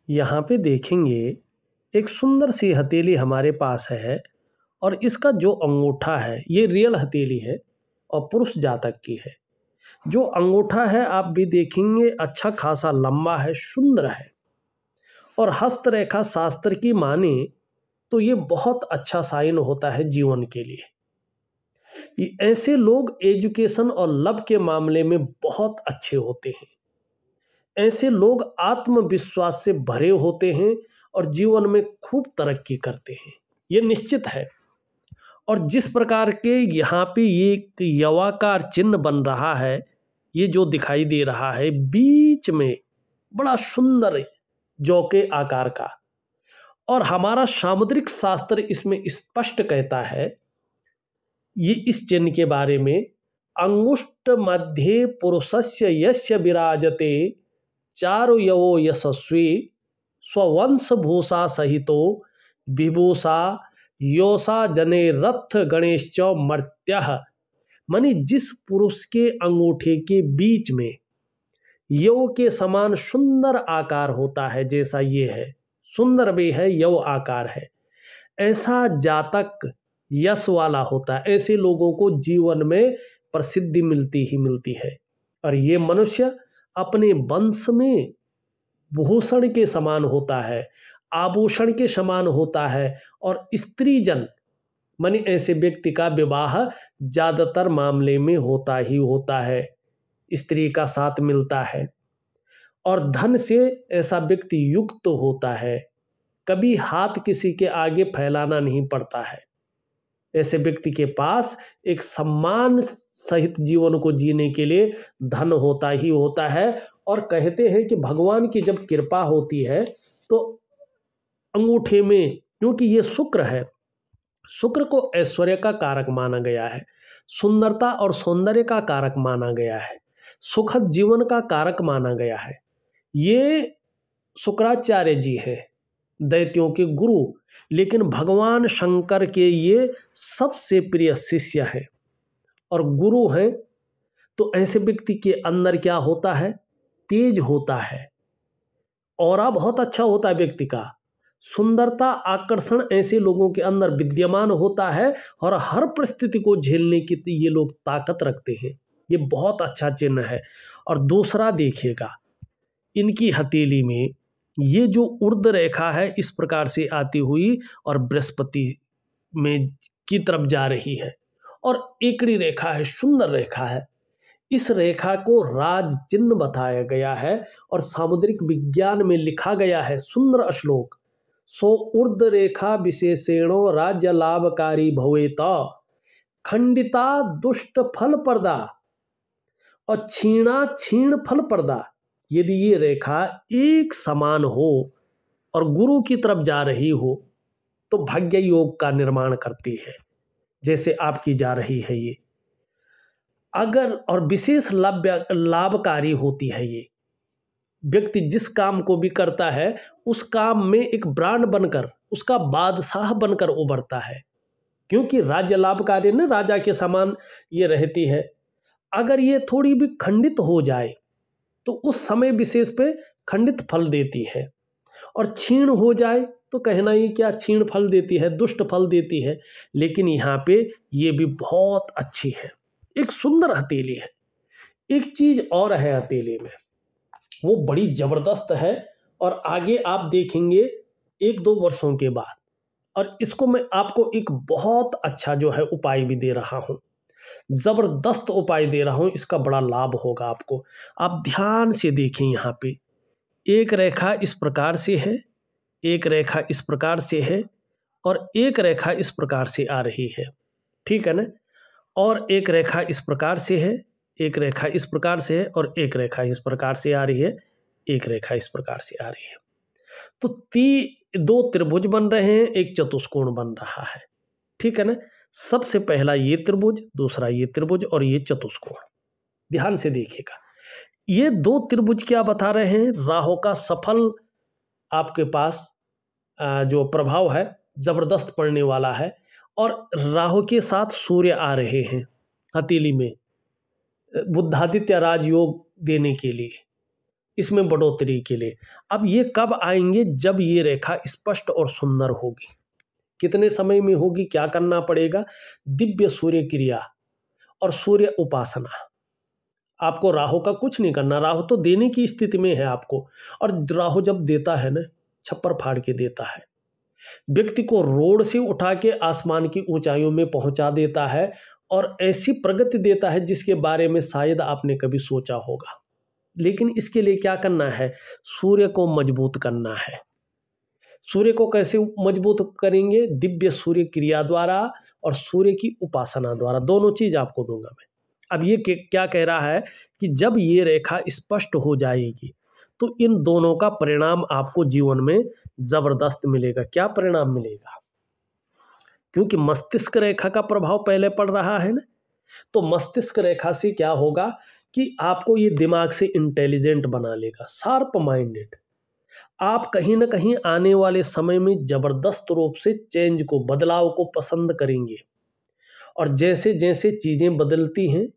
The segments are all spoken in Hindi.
यहाँ पे देखेंगे एक सुंदर सी हथेली हमारे पास है और इसका जो अंगूठा है ये रियल हथेली है और पुरुष जातक की है। जो अंगूठा है आप भी देखेंगे अच्छा खासा लंबा है, सुंदर है और हस्तरेखा शास्त्र की माने तो ये बहुत अच्छा साइन होता है जीवन के लिए। ये ऐसे लोग एजुकेशन और लव के मामले में बहुत अच्छे होते हैं। ऐसे लोग आत्मविश्वास से भरे होते हैं और जीवन में खूब तरक्की करते हैं, ये निश्चित है। और जिस प्रकार के यहाँ पे ये एक यवाकार चिन्ह बन रहा है, ये जो दिखाई दे रहा है बीच में बड़ा सुंदर जौ के आकार का, और हमारा सामुद्रिक शास्त्र इसमें स्पष्ट कहता है ये इस चिन्ह के बारे में, अंगुष्ठ मध्य पुरुषस्य यस्य विराजते चारु यवो यशस्वी स्ववंश भूषा सहितो विभूषा योषा जने रथ गणेश च मर्त्यः। मानी जिस पुरुष के अंगूठे के बीच में यव के समान सुंदर आकार होता है, जैसा ये है सुंदर भी है, यव आकार है, ऐसा जातक यश वाला होता है। ऐसे लोगों को जीवन में प्रसिद्धि मिलती ही मिलती है और ये मनुष्य अपने वंश में भूषण के समान होता है, आभूषण के समान होता है और स्त्री जन माने ऐसे व्यक्ति का विवाह ज्यादातर मामले में होता ही होता है, स्त्री का साथ मिलता है और धन से ऐसा व्यक्ति युक्त होता है, कभी हाथ किसी के आगे फैलाना नहीं पड़ता है। ऐसे व्यक्ति के पास एक सम्मान सहित जीवन को जीने के लिए धन होता ही होता है। और कहते हैं कि भगवान की जब कृपा होती है तो अंगूठे में, क्योंकि ये शुक्र है, शुक्र को ऐश्वर्य का कारक माना गया है, सुंदरता और सौंदर्य का कारक माना गया है, सुखद जीवन का कारक माना गया है। ये शुक्राचार्य जी हैं, दैत्यों के गुरु, लेकिन भगवान शंकर के ये सबसे प्रिय शिष्य है और गुरु हैं। तो ऐसे व्यक्ति के अंदर क्या होता है, तेज होता है, ऑरा बहुत अच्छा होता है व्यक्ति का, सुंदरता आकर्षण ऐसे लोगों के अंदर विद्यमान होता है और हर परिस्थिति को झेलने की ये लोग ताकत रखते हैं। ये बहुत अच्छा चिन्ह है। और दूसरा देखिएगा, इनकी हथेली में ये जो उर्ध रेखा है इस प्रकार से आती हुई और बृहस्पति में की तरफ जा रही है और एकड़ी रेखा है, सुंदर रेखा है। इस रेखा को राज चिन्ह बताया गया है और सामुद्रिक विज्ञान में लिखा गया है सुंदर श्लोक, सो उर्ध रेखा विशेषेणो राज्य लाभकारी भवेत खंडिता दुष्ट फल प्रदा और छीणा क्षीण फल प्रदा। यदि ये रेखा एक समान हो और गुरु की तरफ जा रही हो तो भाग्य योग का निर्माण करती है, जैसे आपकी जा रही है ये। अगर और विशेष लाभकारी होती है ये, व्यक्ति जिस काम को भी करता है उस काम में एक ब्रांड बनकर, उसका बादशाह बनकर उभरता है, क्योंकि राज्य लाभकारी ने राजा के समान ये रहती है। अगर ये थोड़ी भी खंडित हो जाए तो उस समय विशेष पे खंडित फल देती है, और क्षीण हो जाए तो कहना ही क्या, क्षीण फल देती है, दुष्ट फल देती है। लेकिन यहाँ पे ये भी बहुत अच्छी है, एक सुंदर हथेली है। एक चीज और है हथेली में, वो बड़ी जबरदस्त है और आगे आप देखेंगे 1-2 वर्षों के बाद। और इसको मैं आपको एक बहुत अच्छा जो है उपाय भी दे रहा हूँ, जबरदस्त उपाय दे रहा हूँ, इसका बड़ा लाभ होगा आपको। आप ध्यान से देखें, यहाँ पे एक रेखा इस प्रकार से है, एक रेखा इस प्रकार से है और एक रेखा इस प्रकार से आ रही है, ठीक है ना। और एक रेखा इस प्रकार से है, एक रेखा इस प्रकार से है और एक रेखा इस प्रकार से आ रही है, एक रेखा इस प्रकार से आ रही है। तो 2 त्रिभुज बन रहे हैं, एक चतुष्कोण बन रहा है, ठीक है ना। सबसे पहला ये त्रिभुज, दूसरा ये त्रिभुज और ये चतुष्कोण। ध्यान से देखिएगा, ये 2 त्रिभुज क्या बता रहे हैं, राहु का सफल आपके पास जो प्रभाव है जबरदस्त पड़ने वाला है। और राहु के साथ सूर्य आ रहे हैं हथेली में, बुद्धादित्य राजयोग देने के लिए। इसमें बढ़ोतरी के लिए। अब ये कब आएंगे? जब ये रेखा स्पष्ट और सुंदर होगी। कितने समय में होगी? क्या करना पड़ेगा? दिव्य सूर्य क्रिया और सूर्य उपासना। आपको राहु का कुछ नहीं करना, राहु तो देने की स्थिति में है आपको, और राहु जब देता है ना, छप्पर फाड़ के देता है, व्यक्ति को रोड से उठा के आसमान की ऊंचाइयों में पहुंचा देता है और ऐसी प्रगति देता है जिसके बारे में शायद आपने कभी सोचा होगा। लेकिन इसके लिए क्या करना है? सूर्य को मजबूत करना है। सूर्य को कैसे मजबूत करेंगे? दिव्य सूर्य क्रिया द्वारा और सूर्य की उपासना द्वारा। दोनों चीज आपको दूंगा मैं। अब ये क्या कह रहा है कि जब ये रेखा स्पष्ट हो जाएगी तो इन दोनों का परिणाम आपको जीवन में जबरदस्त मिलेगा। क्या परिणाम मिलेगा? क्योंकि मस्तिष्क रेखा का प्रभाव पहले पड़ रहा है ना, तो मस्तिष्क रेखा से क्या होगा कि आपको ये दिमाग से इंटेलिजेंट बना लेगा, शार्प माइंडेड। आप कहीं ना कहीं आने वाले समय में जबरदस्त रूप से चेंज को, बदलाव को पसंद करेंगे। और जैसे जैसे चीजें बदलती हैं,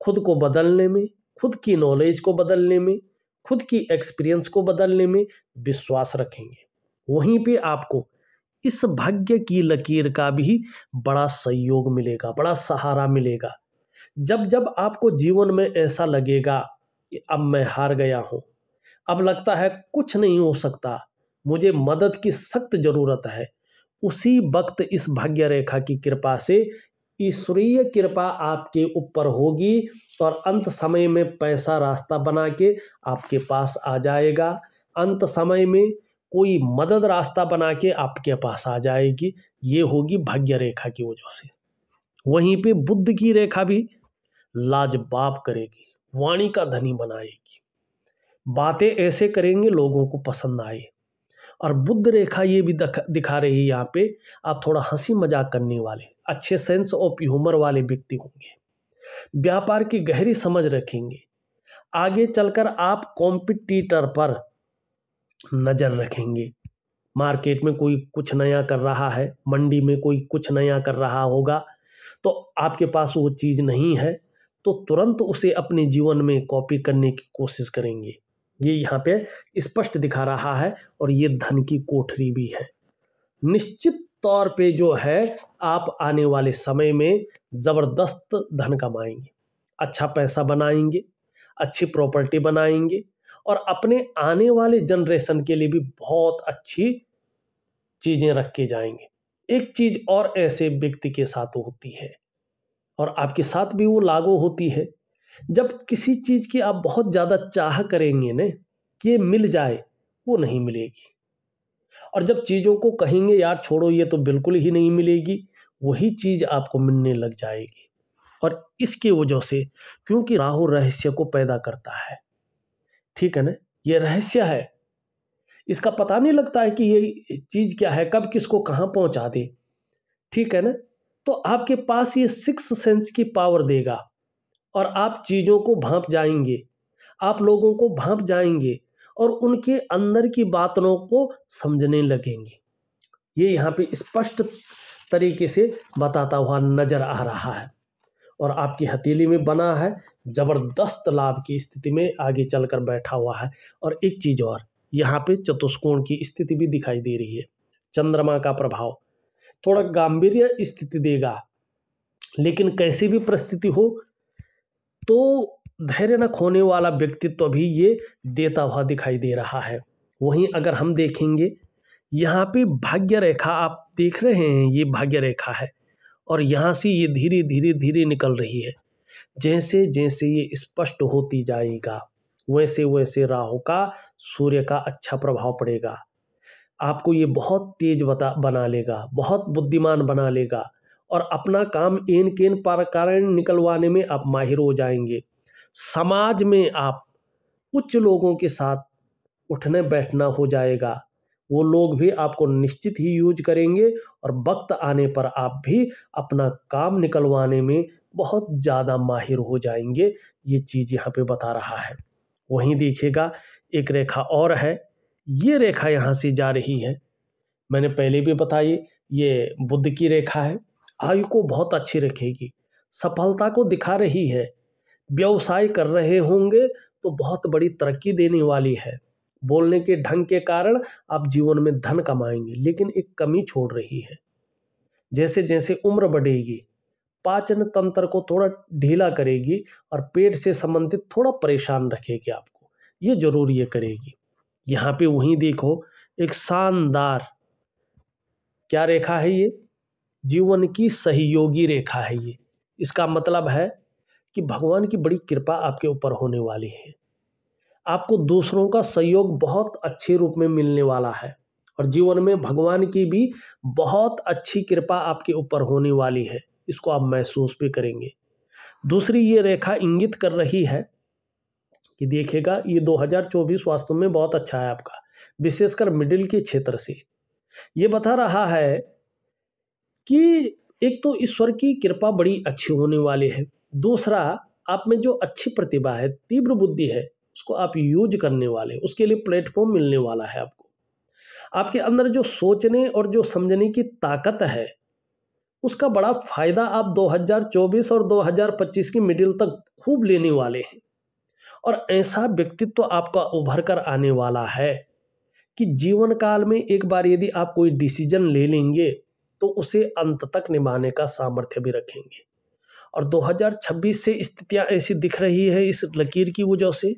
खुद को बदलने में, खुद की नॉलेज को बदलने में, खुद की एक्सपीरियंस को बदलने में विश्वास रखेंगे। वहीं पे आपको इस भाग्य की लकीर का भी बड़ा सहयोग मिलेगा, बड़ा सहारा मिलेगा। जब जब आपको जीवन में ऐसा लगेगा कि अब मैं हार गया हूं, अब लगता है कुछ नहीं हो सकता, मुझे मदद की सख्त जरूरत है, उसी वक्त इस भाग्य रेखा की कृपा से ईश्वरीय कृपा आपके ऊपर होगी और अंत समय में पैसा रास्ता बना के आपके पास आ जाएगा। अंत समय में कोई मदद रास्ता बना के आपके पास आ जाएगी। ये होगी भाग्य रेखा की वजह से। वहीं पे बुद्ध की रेखा भी लाजवाब करेगी, वाणी का धनी बनाएगी, बातें ऐसे करेंगे लोगों को पसंद आए। और बुद्ध रेखा ये भी दिखा रही है यहाँ पे, आप थोड़ा हंसी मजाक करने वाले, अच्छे सेंस ऑफ ह्यूमर वाले व्यक्ति होंगे, व्यापार की गहरी समझ रखेंगे। आगे चलकर आप कॉम्पिटिटर पर नजर रखेंगे। मार्केट में कोई कुछ नया कर रहा है, मंडी में कोई कुछ नया कर रहा होगा, तो आपके पास वो चीज नहीं है तो तुरंत उसे अपने जीवन में कॉपी करने की कोशिश करेंगे। ये यहाँ पे स्पष्ट दिखा रहा है। और ये धन की कोठरी भी है। निश्चित तौर पे जो है आप आने वाले समय में जबरदस्त धन कमाएंगे, अच्छा पैसा बनाएंगे, अच्छी प्रॉपर्टी बनाएंगे और अपने आने वाले जनरेशन के लिए भी बहुत अच्छी चीजें रख के जाएंगे। एक चीज और ऐसे व्यक्ति के साथ होती है और आपके साथ भी वो लागू होती है, जब किसी चीज की आप बहुत ज्यादा चाह करेंगे ना कि ये मिल जाए, वो नहीं मिलेगी। और जब चीजों को कहेंगे यार छोड़ो ये तो बिल्कुल ही नहीं मिलेगी, वही चीज आपको मिलने लग जाएगी। और इसकी वजह से, क्योंकि राहु रहस्य को पैदा करता है, ठीक है ना, ये रहस्य है, इसका पता नहीं लगता है कि ये चीज क्या है, कब किसको कहां पहुंचा दे, ठीक है ना। तो आपके पास ये सिक्स सेंस की पावर देगा और आप चीजों को भांप जाएंगे, आप लोगों को भांप जाएंगे और उनके अंदर की बातों को समझने लगेंगे। ये यहाँ पे स्पष्ट तरीके से बताता हुआ नजर आ रहा है। और आपकी हथेली में बना है, जबरदस्त लाभ की स्थिति में आगे चलकर बैठा हुआ है। और एक चीज और, यहाँ पे चतुष्कोण की स्थिति भी दिखाई दे रही है। चंद्रमा का प्रभाव थोड़ा गांभीर्य स्थिति देगा, लेकिन कैसी भी परिस्थिति हो तो धैर्य न खोने वाला व्यक्तित्व भी ये देता हुआ दिखाई दे रहा है। वहीं अगर हम देखेंगे यहाँ पे भाग्य रेखा आप देख रहे हैं, ये भाग्य रेखा है और यहाँ से ये धीरे धीरे धीरे निकल रही है। जैसे जैसे ये स्पष्ट होती जाएगा वैसे वैसे राहु का, सूर्य का अच्छा प्रभाव पड़ेगा। आपको ये बहुत तेज बना लेगा, बहुत बुद्धिमान बना लेगा और अपना काम एन केन कारण निकलवाने में आप माहिर हो जाएंगे। समाज में आप उच्च लोगों के साथ उठने बैठना हो जाएगा, वो लोग भी आपको निश्चित ही यूज करेंगे और वक्त आने पर आप भी अपना काम निकलवाने में बहुत ज़्यादा माहिर हो जाएंगे। ये चीज़ यहाँ पे बता रहा है। वहीं देखिएगा एक रेखा और है, ये रेखा यहाँ से जा रही है, मैंने पहले भी बताई, ये बुध की रेखा है। आयु को बहुत अच्छी रखेगी, सफलता को दिखा रही है। व्यवसाय कर रहे होंगे तो बहुत बड़ी तरक्की देने वाली है। बोलने के ढंग के कारण आप जीवन में धन कमाएंगे, लेकिन एक कमी छोड़ रही है। जैसे जैसे उम्र बढ़ेगी, पाचन तंत्र को थोड़ा ढीला करेगी और पेट से संबंधित थोड़ा परेशान रखेगी आपको, ये जरूर ये करेगी। यहाँ पे वहीं देखो, एक शानदार क्या रेखा है ये, जीवन की सहयोगी रेखा है ये। इसका मतलब है कि भगवान की बड़ी कृपा आपके ऊपर होने वाली है। आपको दूसरों का सहयोग बहुत अच्छे रूप में मिलने वाला है और जीवन में भगवान की भी बहुत अच्छी कृपा आपके ऊपर होने वाली है। इसको आप महसूस भी करेंगे। दूसरी ये रेखा इंगित कर रही है कि देखिएगा, ये 2024 वास्तव में बहुत अच्छा है आपका, विशेषकर मिडिल के क्षेत्र से। ये बता रहा है कि एक तो ईश्वर की कृपा बड़ी अच्छी होने वाली है, दूसरा आप में जो अच्छी प्रतिभा है, तीव्र बुद्धि है, उसको आप यूज करने वाले, उसके लिए प्लेटफॉर्म मिलने वाला है आपको। आपके अंदर जो सोचने और जो समझने की ताकत है, उसका बड़ा फायदा आप 2024 और 2025 की मिडिल तक खूब लेने वाले हैं। और ऐसा व्यक्तित्व आपका उभर कर आने वाला है कि जीवन काल में एक बार यदि आप कोई डिसीजन ले लेंगे तो उसे अंत तक निभाने का सामर्थ्य भी रखेंगे। और 2026 से स्थितियां ऐसी दिख रही है इस लकीर की वजह से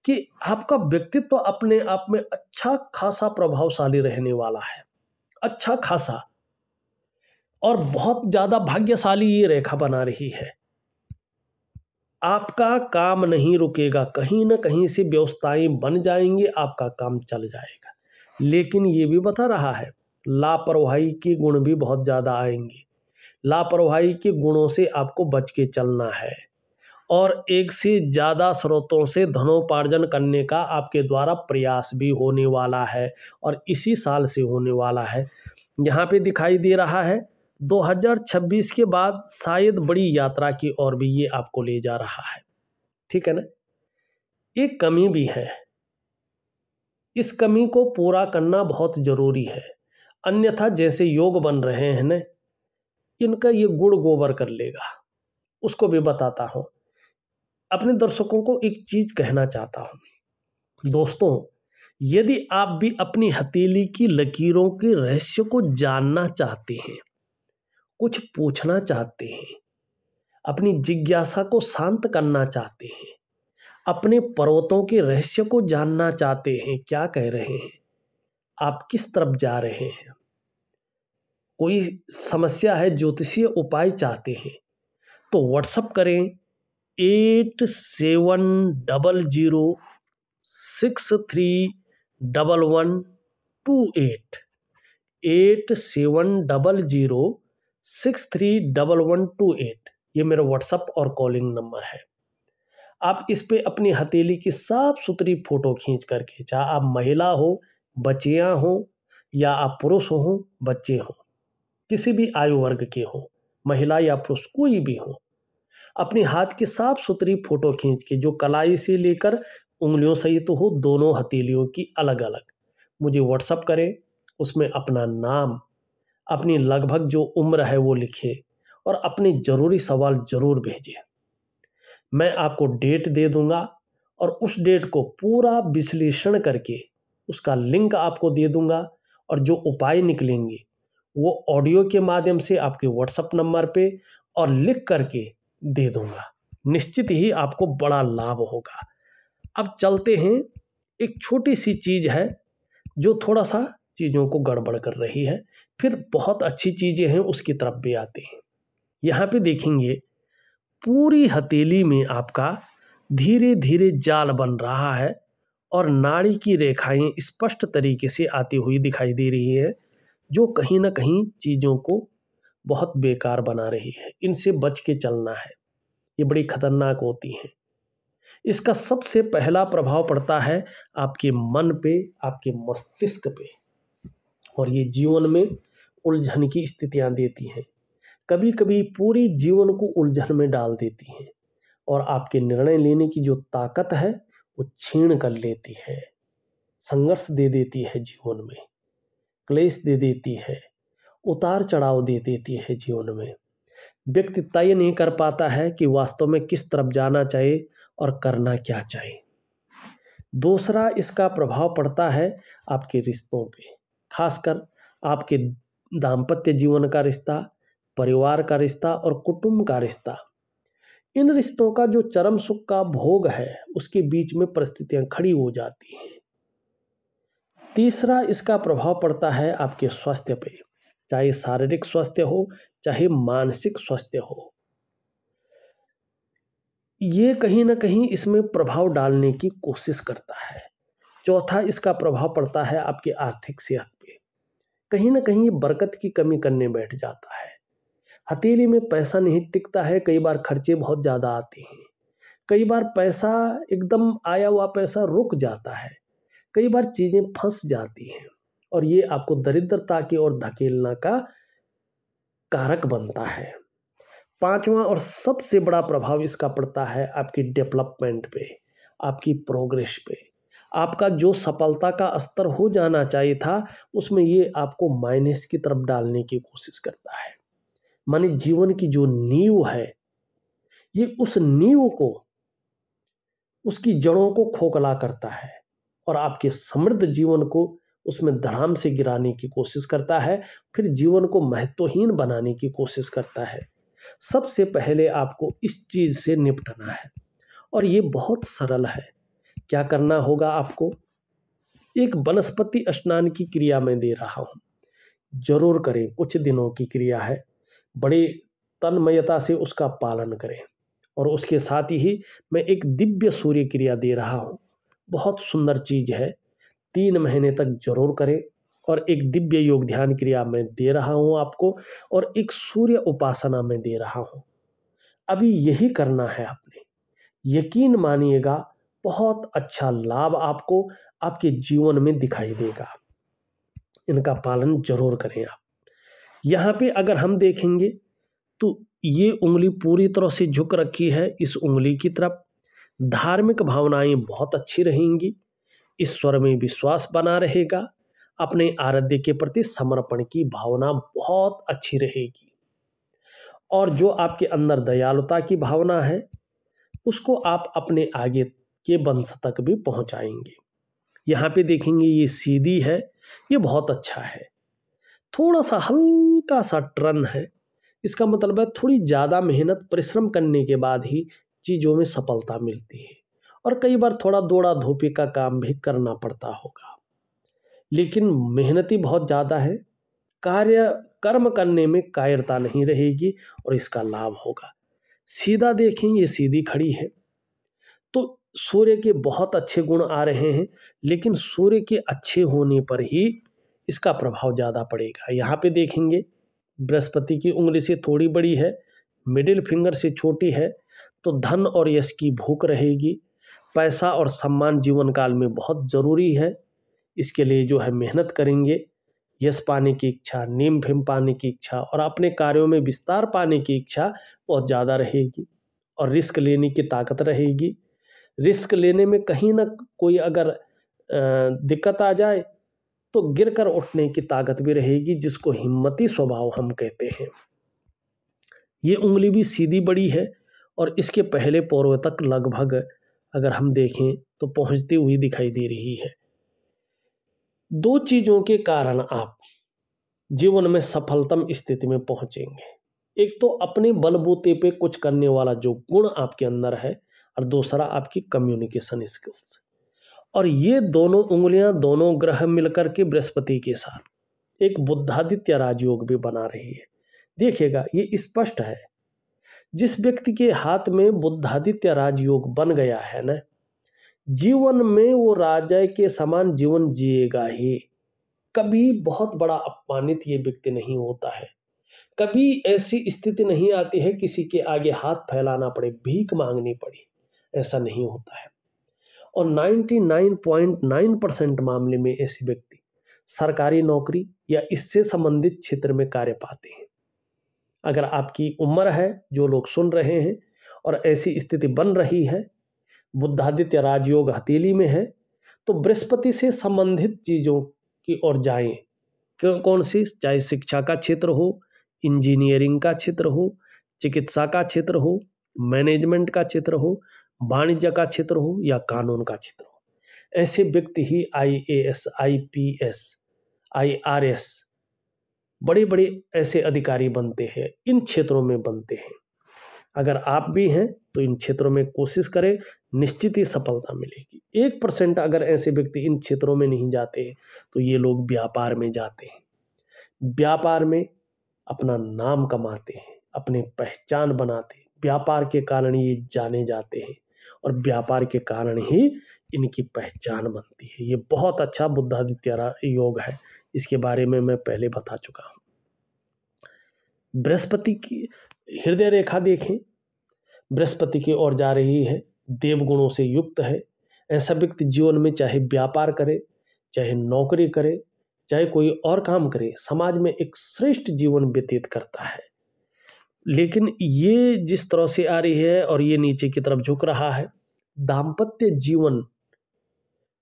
कि आपका व्यक्तित्व अपने आप में अच्छा खासा प्रभावशाली रहने वाला है, अच्छा खासा, और बहुत ज्यादा भाग्यशाली ये रेखा बना रही है। आपका काम नहीं रुकेगा, कहीं ना कहीं से व्यवस्थाएं बन जाएंगी, आपका काम चल जाएगा। लेकिन ये भी बता रहा है लापरवाही के गुण भी बहुत ज़्यादा आएंगे। लापरवाही के गुणों से आपको बच के चलना है और एक से ज़्यादा स्रोतों से धनोपार्जन करने का आपके द्वारा प्रयास भी होने वाला है और इसी साल से होने वाला है। यहाँ पे दिखाई दे रहा है 2026 के बाद शायद बड़ी यात्रा की ओर भी ये आपको ले जा रहा है, ठीक है ना। एक कमी भी है, इस कमी को पूरा करना बहुत जरूरी है, अन्यथा जैसे योग बन रहे हैं ना, इनका ये गुड़ गोबर कर लेगा। उसको भी बताता हूँ। अपने दर्शकों को एक चीज कहना चाहता हूँ दोस्तों, यदि आप भी अपनी हथेली की लकीरों के रहस्य को जानना चाहते हैं, कुछ पूछना चाहते हैं, अपनी जिज्ञासा को शांत करना चाहते हैं, अपने पर्वतों के रहस्य को जानना चाहते हैं, क्या कह रहे हैं, आप किस तरफ जा रहे हैं, कोई समस्या है, ज्योतिषीय उपाय चाहते हैं, तो व्हाट्सअप करें 8700631128 8700631128। ये मेरा व्हाट्सअप और कॉलिंग नंबर है। आप इस पे अपनी हथेली की साफ सुथरी फोटो खींच करके, चाहे आप महिला हो, बच्चियां हो, या आप पुरुष हो, बच्चे हो, किसी भी आयु वर्ग के हो, महिला या पुरुष कोई भी हो, अपने हाथ की साफ सुथरी फोटो खींच के, जो कलाई से लेकर उंगलियों सहित हो, दोनों हथेलियों की अलग अलग, मुझे व्हाट्सअप करें। उसमें अपना नाम, अपनी लगभग जो उम्र है वो लिखे और अपने ज़रूरी सवाल ज़रूर भेजें। मैं आपको डेट दे दूंगा और उस डेट को पूरा विश्लेषण करके उसका लिंक आपको दे दूंगा और जो उपाय निकलेंगे वो ऑडियो के माध्यम से आपके व्हाट्सएप नंबर पे और लिख करके दे दूंगा। निश्चित ही आपको बड़ा लाभ होगा। अब चलते हैं, एक छोटी सी चीज़ है जो थोड़ा सा चीज़ों को गड़बड़ कर रही है, फिर बहुत अच्छी चीज़ें हैं उसकी तरफ भी आते हैं। यहाँ पे देखेंगे पूरी हथेली में आपका धीरे धीरे जाल बन रहा है और नाड़ी की रेखाएं स्पष्ट तरीके से आती हुई दिखाई दे रही है, जो कहीं ना कहीं चीज़ों को बहुत बेकार बना रही है। इनसे बच के चलना है, ये बड़ी खतरनाक होती हैं। इसका सबसे पहला प्रभाव पड़ता है आपके मन पे, आपके मस्तिष्क पे, और ये जीवन में उलझन की स्थितियां देती हैं, कभी कभी पूरी जीवन को उलझन में डाल देती हैं और आपके निर्णय लेने की जो ताकत है वो छीन कर लेती है, संघर्ष दे देती है जीवन में, क्लेश दे देती है, उतार चढ़ाव दे देती है जीवन में। व्यक्ति तय नहीं कर पाता है कि वास्तव में किस तरफ जाना चाहिए और करना क्या चाहिए। दूसरा इसका प्रभाव पड़ता है आपके रिश्तों पे, खासकर आपके दाम्पत्य जीवन का रिश्ता, परिवार का रिश्ता और कुटुंब का रिश्ता। इन रिश्तों का जो चरम सुख का भोग है उसके बीच में परिस्थितियां खड़ी हो जाती हैं। तीसरा इसका प्रभाव पड़ता है आपके स्वास्थ्य पे, चाहे शारीरिक स्वास्थ्य हो चाहे मानसिक स्वास्थ्य हो। ये कहीं ना कहीं इसमें प्रभाव डालने की कोशिश करता है। चौथा इसका प्रभाव पड़ता है आपकी आर्थिक सेहत पे, कहीं ना कहीं ये बरकत की कमी करने बैठ जाता है। हथेली में पैसा नहीं टिकता है, कई बार खर्चे बहुत ज़्यादा आते हैं, कई बार पैसा एकदम आया हुआ पैसा रुक जाता है, कई बार चीज़ें फंस जाती हैं और ये आपको दरिद्रता की ओर धकेलना का कारक बनता है। पांचवा और सबसे बड़ा प्रभाव इसका पड़ता है आपकी डेवलपमेंट पे, आपकी प्रोग्रेस पे। आपका जो सफलता का स्तर हो जाना चाहिए था उसमें ये आपको माइनस की तरफ डालने की कोशिश करता है। माने जीवन की जो नींव है ये उस नींव को, उसकी जड़ों को खोखला करता है और आपके समृद्ध जीवन को उसमें धड़ाम से गिराने की कोशिश करता है, फिर जीवन को महत्वहीन बनाने की कोशिश करता है। सबसे पहले आपको इस चीज से निपटना है और ये बहुत सरल है। क्या करना होगा आपको? एक वनस्पति स्नान की क्रिया मैं दे रहा हूं, जरूर करें। कुछ दिनों की क्रिया है, बड़े तन्मयता से उसका पालन करें। और उसके साथ ही मैं एक दिव्य सूर्य क्रिया दे रहा हूं, बहुत सुंदर चीज है, 3 महीने तक जरूर करें। और एक दिव्य योग ध्यान क्रिया मैं दे रहा हूं आपको, और एक सूर्य उपासना मैं दे रहा हूं। अभी यही करना है आपने, यकीन मानिएगा बहुत अच्छा लाभ आपको आपके जीवन में दिखाई देगा। इनका पालन जरूर करें आप। यहाँ पे अगर हम देखेंगे तो ये उंगली पूरी तरह से झुक रखी है इस उंगली की तरफ। धार्मिक भावनाएं बहुत अच्छी रहेंगी, ईश्वर में विश्वास बना रहेगा, अपने आराध्य के प्रति समर्पण की भावना बहुत अच्छी रहेगी, और जो आपके अंदर दयालुता की भावना है उसको आप अपने आगे के वंश तक भी पहुंचाएंगे। यहाँ पे देखेंगे ये सीधी है, ये बहुत अच्छा है। थोड़ा सा हल्का सा टर्न है, इसका मतलब है थोड़ी ज़्यादा मेहनत परिश्रम करने के बाद ही चीज़ों में सफलता मिलती है, और कई बार थोड़ा दौड़ा धूपी का काम भी करना पड़ता होगा, लेकिन मेहनती बहुत ज़्यादा है। कर्म करने में कायरता नहीं रहेगी और इसका लाभ होगा। सीधा देखें, ये सीधी खड़ी है तो सूर्य के बहुत अच्छे गुण आ रहे हैं, लेकिन सूर्य के अच्छे होने पर ही इसका प्रभाव ज़्यादा पड़ेगा। यहाँ पे देखेंगे बृहस्पति की उंगली से थोड़ी बड़ी है, मिडिल फिंगर से छोटी है, तो धन और यश की भूख रहेगी। पैसा और सम्मान जीवन काल में बहुत ज़रूरी है, इसके लिए जो है मेहनत करेंगे। यश पाने की इच्छा, नेम फेम पाने की इच्छा और अपने कार्यों में विस्तार पाने की इच्छा बहुत ज़्यादा रहेगी, और रिस्क लेने की ताकत रहेगी। रिस्क लेने में कहीं ना कोई अगर दिक्कत आ जाए तो गिर कर उठने की ताकत भी रहेगी, जिसको हिम्मती स्वभाव हम कहते हैं। ये उंगली भी सीधी बड़ी है और इसके पहले पैरों तक लगभग अगर हम देखें तो पहुंचती हुई दिखाई दे रही है। 2 चीज़ों के कारण आप जीवन में सफलतम स्थिति में पहुंचेंगे। एक तो अपने बलबूते पे कुछ करने वाला जो गुण आपके अंदर है, और दूसरा आपकी कम्युनिकेशन स्किल्स। और ये दोनों उंगलियां, दोनों ग्रह मिलकर के बृहस्पति के साथ एक बुद्धादित्य राजयोग भी बना रही है। देखिएगा ये स्पष्ट है, जिस व्यक्ति के हाथ में बुद्धादित्य राजयोग बन गया है ना, जीवन में वो राजा के समान जीवन जिएगा ही। कभी बहुत बड़ा अपमानित ये व्यक्ति नहीं होता है, कभी ऐसी स्थिति नहीं आती है किसी के आगे हाथ फैलाना पड़े, भीख मांगनी पड़े, ऐसा नहीं होता है। और 99.9% मामले में ऐसे व्यक्ति सरकारी नौकरी या इससे संबंधित क्षेत्र में कार्य पाते हैं। अगर आपकी उम्र है, जो लोग सुन रहे हैं, और ऐसी स्थिति बन रही है, बुद्धादित्य राजयोग हथेली में है, तो बृहस्पति से संबंधित चीज़ों की ओर जाएं। कौन सी? चाहे शिक्षा का क्षेत्र हो, इंजीनियरिंग का क्षेत्र हो, चिकित्सा का क्षेत्र हो, मैनेजमेंट का क्षेत्र हो, वाणिज्य का क्षेत्र हो या कानून का क्षेत्र हो, ऐसे व्यक्ति ही IAS, IPS, IRS बड़े बड़े ऐसे अधिकारी बनते हैं, इन क्षेत्रों में बनते हैं। अगर आप भी हैं तो इन क्षेत्रों में कोशिश करें, निश्चित ही सफलता मिलेगी। 1% अगर ऐसे व्यक्ति इन क्षेत्रों में नहीं जाते हैं तो ये लोग व्यापार में जाते हैं, व्यापार में अपना नाम कमाते हैं, अपने पहचान बनाते हैं, व्यापार के कारण ये जाने जाते हैं और व्यापार के कारण ही इनकी पहचान बनती है। ये बहुत अच्छा बुद्धादित्य योग है, इसके बारे में मैं पहले बता चुका हूँ। बृहस्पति की हृदय रेखा देखें, बृहस्पति की ओर जा रही है, देवगुणों से युक्त है। ऐसा व्यक्ति जीवन में चाहे व्यापार करे, चाहे नौकरी करे, चाहे कोई और काम करे, समाज में एक श्रेष्ठ जीवन व्यतीत करता है। लेकिन ये जिस तरह से आ रही है और ये नीचे की तरफ झुक रहा है, दाम्पत्य जीवन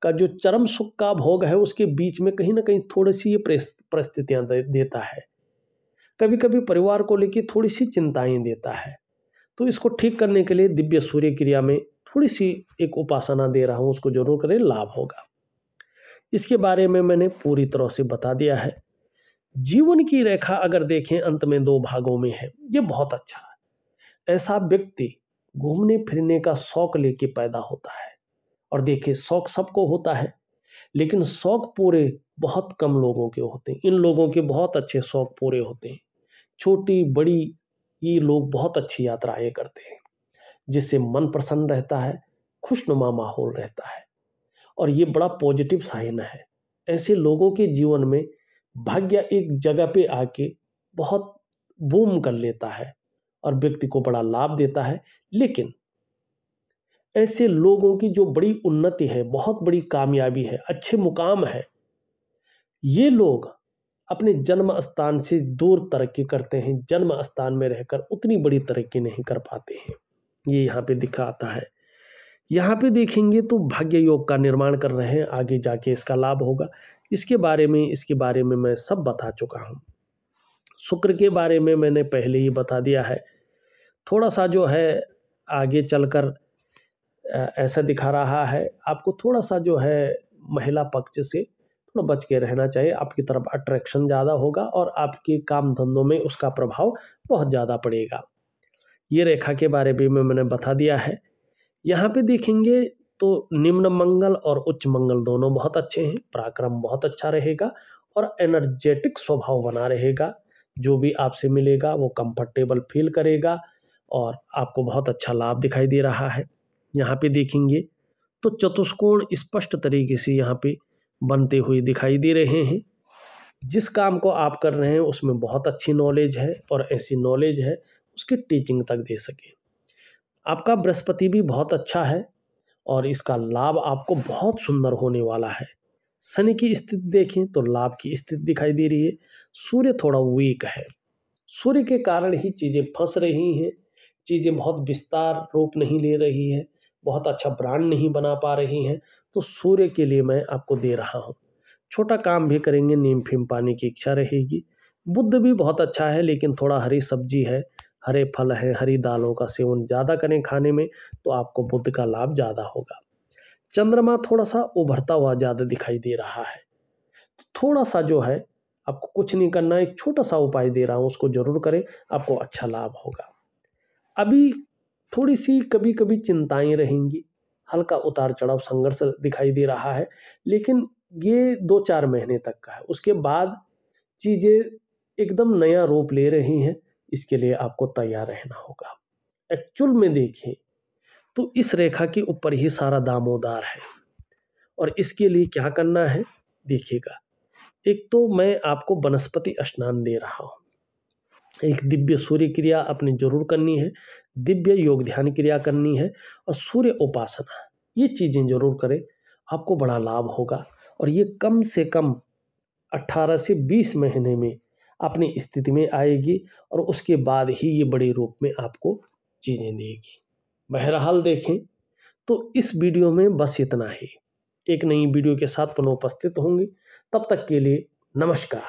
का जो चरम सुख का भोग है उसके बीच में कहीं ना कहीं थोड़ी सी ये परिस्थितियां देता है। कभी कभी परिवार को लेकर थोड़ी सी चिंताएं देता है। तो इसको ठीक करने के लिए दिव्य सूर्य क्रिया में थोड़ी सी एक उपासना दे रहा हूँ, उसको जरूर करें, लाभ होगा। इसके बारे में मैंने पूरी तरह से बता दिया है। जीवन की रेखा अगर देखें अंत में 2 भागों में है, ये बहुत अच्छा है। ऐसा व्यक्ति घूमने फिरने का शौक लेके पैदा होता है। और देखिए, शौक सबको होता है, लेकिन शौक पूरे बहुत कम लोगों के होते हैं। इन लोगों के बहुत अच्छे शौक पूरे होते हैं। छोटी बड़ी ये लोग बहुत अच्छी यात्राएं करते हैं, जिससे मन प्रसन्न रहता है, खुशनुमा माहौल रहता है और ये बड़ा पॉजिटिव साइन है। ऐसे लोगों के जीवन में भाग्य एक जगह पे आके बहुत बूम कर लेता है और व्यक्ति को बड़ा लाभ देता है। लेकिन ऐसे लोगों की जो बड़ी उन्नति है, बहुत बड़ी कामयाबी है, अच्छे मुकाम है, ये लोग अपने जन्म स्थान से दूर तरक्की करते हैं। जन्म स्थान में रहकर उतनी बड़ी तरक्की नहीं कर पाते हैं। ये यहाँ पे दिखाता है। यहाँ पे देखेंगे तो भाग्य योग का निर्माण कर रहे हैं, आगे जाके इसका लाभ होगा। इसके बारे में मैं सब बता चुका हूँ। शुक्र के बारे में मैंने पहले ही बता दिया है। थोड़ा सा जो है आगे चलकर ऐसा दिखा रहा है, आपको थोड़ा सा जो है महिला पक्ष से थोड़ा बच के रहना चाहिए। आपकी तरफ अट्रैक्शन ज़्यादा होगा और आपके काम धंधों में उसका प्रभाव बहुत ज़्यादा पड़ेगा। ये रेखा के बारे में मैंने बता दिया है। यहाँ पे देखेंगे तो निम्न मंगल और उच्च मंगल दोनों बहुत अच्छे हैं। पराक्रम बहुत अच्छा रहेगा और एनर्जेटिक स्वभाव बना रहेगा। जो भी आपसे मिलेगा वो कंफर्टेबल फील करेगा और आपको बहुत अच्छा लाभ दिखाई दे रहा है। यहाँ पे देखेंगे तो चतुष्कोण स्पष्ट तरीके से यहाँ पे बनते हुए दिखाई दे रहे हैं। जिस काम को आप कर रहे हैं उसमें बहुत अच्छी नॉलेज है और ऐसी नॉलेज है उसकी टीचिंग तक दे सके। आपका बृहस्पति भी बहुत अच्छा है और इसका लाभ आपको बहुत सुंदर होने वाला है। शनि की स्थिति देखें तो लाभ की स्थिति दिखाई दे रही है। सूर्य थोड़ा वीक है, सूर्य के कारण ही चीज़ें फंस रही हैं, चीज़ें बहुत विस्तार रूप नहीं ले रही है, बहुत अच्छा ब्रांड नहीं बना पा रही हैं। तो सूर्य के लिए मैं आपको दे रहा हूँ। छोटा काम भी करेंगे, नीम फिम पाने की इच्छा रहेगी। बुध भी बहुत अच्छा है, लेकिन थोड़ा हरी सब्जी है, हरे फल है, हरी दालों का सेवन ज़्यादा करें खाने में तो आपको बुध का लाभ ज़्यादा होगा। चंद्रमा थोड़ा सा उभरता हुआ ज़्यादा दिखाई दे रहा है। थोड़ा सा जो है आपको कुछ नहीं करना है, एक छोटा सा उपाय दे रहा हूँ, उसको जरूर करें, आपको अच्छा लाभ होगा। अभी थोड़ी सी कभी कभी चिंताएं रहेंगी, हल्का उतार चढ़ाव संघर्ष दिखाई दे रहा है, लेकिन ये 2-4 महीने तक का है। उसके बाद चीज़ें एकदम नया रूप ले रही हैं। इसके लिए आपको तैयार रहना होगा। एक्चुअल में देखें तो इस रेखा के ऊपर ही सारा दामोदर है और इसके लिए क्या करना है देखिएगा। एक तो मैं आपको वनस्पति स्नान दे रहा हूँ, एक दिव्य सूर्य क्रिया अपनी जरूर करनी है, दिव्य योग ध्यान क्रिया करनी है और सूर्य उपासना, ये चीज़ें जरूर करें, आपको बड़ा लाभ होगा। और ये कम से कम 18 से 20 महीने में अपनी स्थिति में आएगी और उसके बाद ही ये बड़े रूप में आपको चीज़ें देगी। बहरहाल देखें तो इस वीडियो में बस इतना ही। एक नई वीडियो के साथ पुनः उपस्थित होंगे, तब तक के लिए नमस्कार।